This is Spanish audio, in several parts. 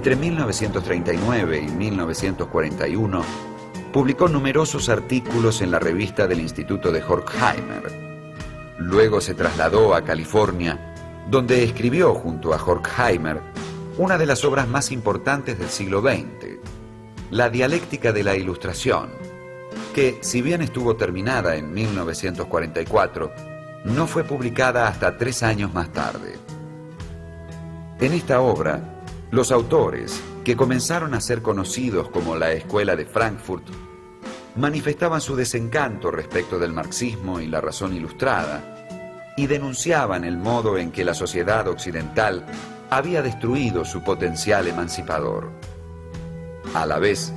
Entre 1939 y 1941, publicó numerosos artículos en la revista del Instituto de Horkheimer. Luego se trasladó a California, donde escribió junto a Horkheimer una de las obras más importantes del siglo XX, La dialéctica de la Ilustración, que, si bien estuvo terminada en 1944, no fue publicada hasta 3 años más tarde. En esta obra, los autores, que comenzaron a ser conocidos como la Escuela de Frankfurt, manifestaban su desencanto respecto del marxismo y la razón ilustrada y denunciaban el modo en que la sociedad occidental había destruido su potencial emancipador. A la vez,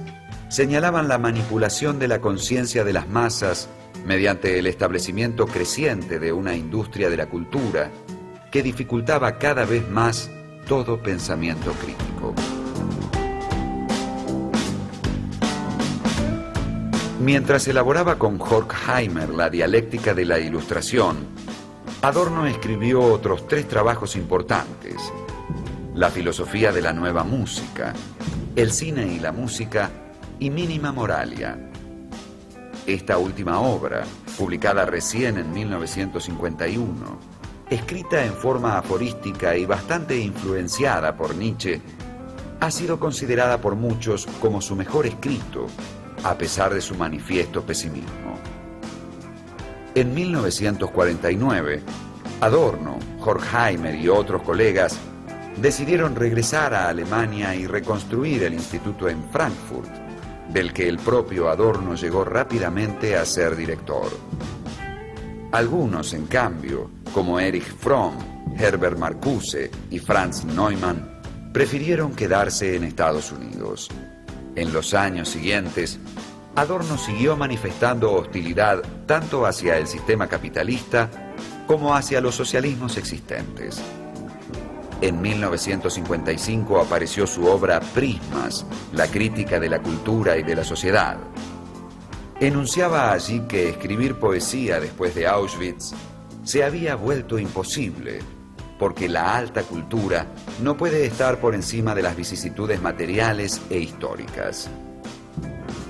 señalaban la manipulación de la conciencia de las masas mediante el establecimiento creciente de una industria de la cultura que dificultaba cada vez más todo pensamiento crítico. Mientras elaboraba con Horkheimer la dialéctica de la Ilustración, Adorno escribió otros 3 trabajos importantes: La filosofía de la nueva música, El cine y la música y Minima Moralia. Esta última obra, publicada recién en 1951, escrita en forma aforística y bastante influenciada por Nietzsche, ha sido considerada por muchos como su mejor escrito, a pesar de su manifiesto pesimismo. En 1949, Adorno, Horkheimer y otros colegas decidieron regresar a Alemania y reconstruir el instituto en Frankfurt, del que el propio Adorno llegó rápidamente a ser director. Algunos, en cambio, como Erich Fromm, Herbert Marcuse y Franz Neumann, prefirieron quedarse en Estados Unidos. En los años siguientes, Adorno siguió manifestando hostilidad tanto hacia el sistema capitalista como hacia los socialismos existentes. En 1955 apareció su obra Prismas, la crítica de la cultura y de la sociedad. Enunciaba allí que escribir poesía después de Auschwitz se había vuelto imposible, porque la alta cultura no puede estar por encima de las vicisitudes materiales e históricas.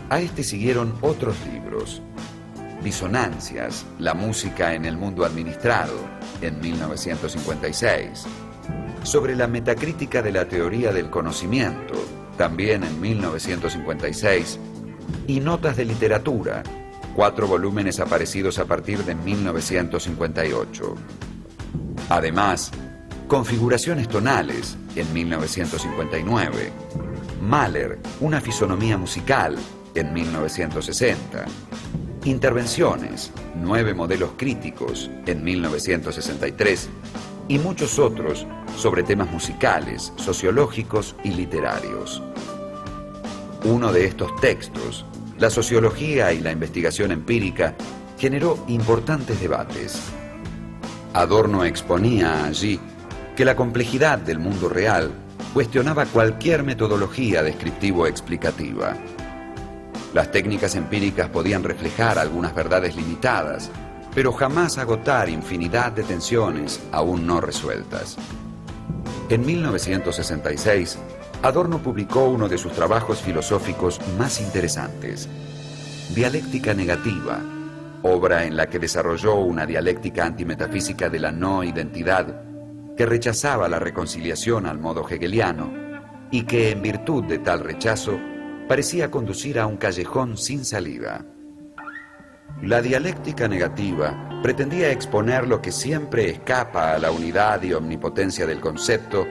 A este siguieron otros libros: Disonancias, la música en el mundo administrado, en 1956, Sobre la metacrítica de la teoría del conocimiento, también en 1956, y Notas de literatura, 4 volúmenes aparecidos a partir de 1958. Además, Configuraciones tonales, en 1959, Mahler, una fisonomía musical, en 1960, Intervenciones, 9 modelos críticos, en 1963, y muchos otros sobre temas musicales, sociológicos y literarios. Uno de estos textos, La sociología y la investigación empírica, generó importantes debates. Adorno exponía allí que la complejidad del mundo real cuestionaba cualquier metodología descriptivo-explicativa. Las técnicas empíricas podían reflejar algunas verdades limitadas, pero jamás agotar infinidad de tensiones aún no resueltas. En 1966, Adorno publicó uno de sus trabajos filosóficos más interesantes, Dialéctica negativa, obra en la que desarrolló una dialéctica antimetafísica de la no identidad que rechazaba la reconciliación al modo hegeliano y que, en virtud de tal rechazo, parecía conducir a un callejón sin salida. La dialéctica negativa pretendía exponer lo que siempre escapa a la unidad y omnipotencia del concepto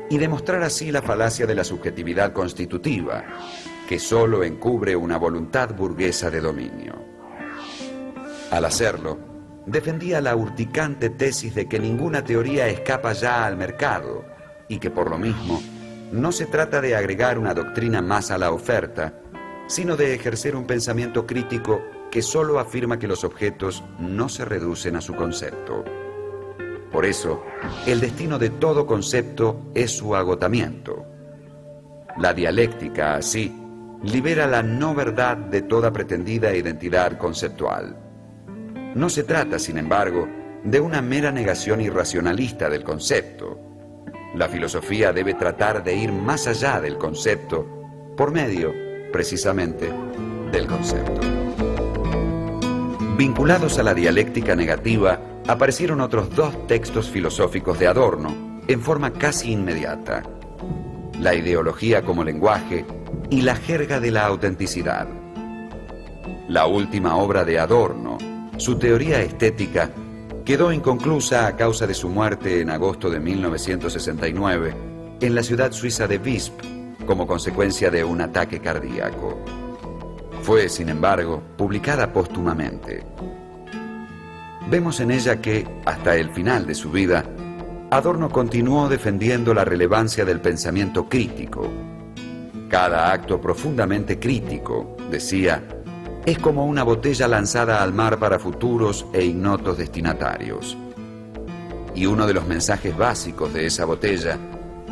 y demostrar así la falacia de la subjetividad constitutiva, que solo encubre una voluntad burguesa de dominio. Al hacerlo, defendía la urticante tesis de que ninguna teoría escapa ya al mercado y que, por lo mismo, no se trata de agregar una doctrina más a la oferta, sino de ejercer un pensamiento crítico que solo afirma que los objetos no se reducen a su concepto. Por eso, el destino de todo concepto es su agotamiento. La dialéctica, así, libera la no verdad de toda pretendida identidad conceptual. No se trata, sin embargo, de una mera negación irracionalista del concepto. La filosofía debe tratar de ir más allá del concepto, por medio, precisamente, del concepto. Vinculados a la dialéctica negativa, aparecieron otros dos textos filosóficos de Adorno, en forma casi inmediata: La ideología como lenguaje y La jerga de la autenticidad. La última obra de Adorno, su teoría estética, quedó inconclusa a causa de su muerte en agosto de 1969 en la ciudad suiza de Visp, como consecuencia de un ataque cardíaco. Fue, sin embargo, publicada póstumamente. Vemos en ella que, hasta el final de su vida, Adorno continuó defendiendo la relevancia del pensamiento crítico. Cada acto profundamente crítico, decía, es como una botella lanzada al mar para futuros e ignotos destinatarios. Y uno de los mensajes básicos de esa botella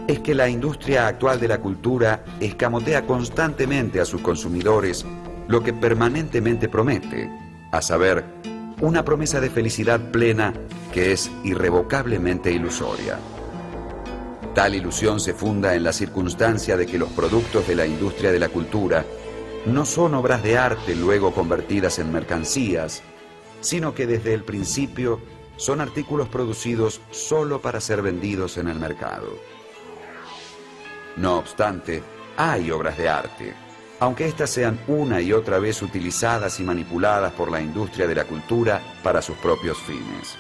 es que la industria actual de la cultura escamotea constantemente a sus consumidores lo que permanentemente promete, a saber, una promesa de felicidad plena que es irrevocablemente ilusoria. Tal ilusión se funda en la circunstancia de que los productos de la industria de la cultura no son obras de arte luego convertidas en mercancías, sino que desde el principio son artículos producidos solo para ser vendidos en el mercado. No obstante, hay obras de arte, aunque éstas sean una y otra vez utilizadas y manipuladas por la industria de la cultura para sus propios fines.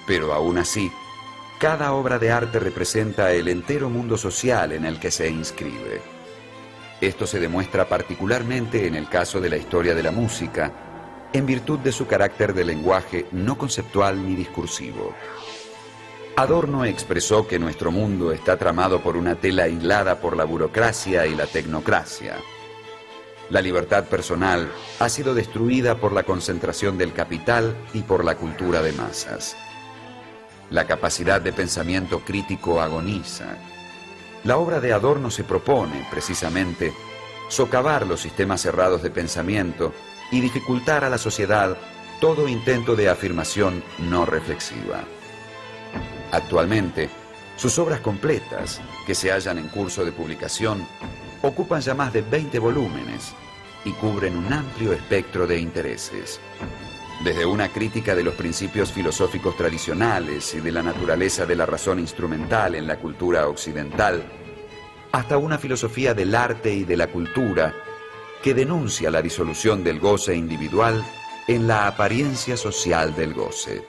Pero aún así, cada obra de arte representa el entero mundo social en el que se inscribe. Esto se demuestra particularmente en el caso de la historia de la música, en virtud de su carácter de lenguaje no conceptual ni discursivo. Adorno expresó que nuestro mundo está tramado por una tela aislada por la burocracia y la tecnocracia. La libertad personal ha sido destruida por la concentración del capital y por la cultura de masas. La capacidad de pensamiento crítico agoniza. La obra de Adorno se propone, precisamente, socavar los sistemas cerrados de pensamiento y dificultar a la sociedad todo intento de afirmación no reflexiva. Actualmente, sus obras completas, que se hallan en curso de publicación, ocupan ya más de 20 volúmenes y cubren un amplio espectro de intereses. Desde una crítica de los principios filosóficos tradicionales y de la naturaleza de la razón instrumental en la cultura occidental, hasta una filosofía del arte y de la cultura que denuncia la disolución del goce individual en la apariencia social del goce.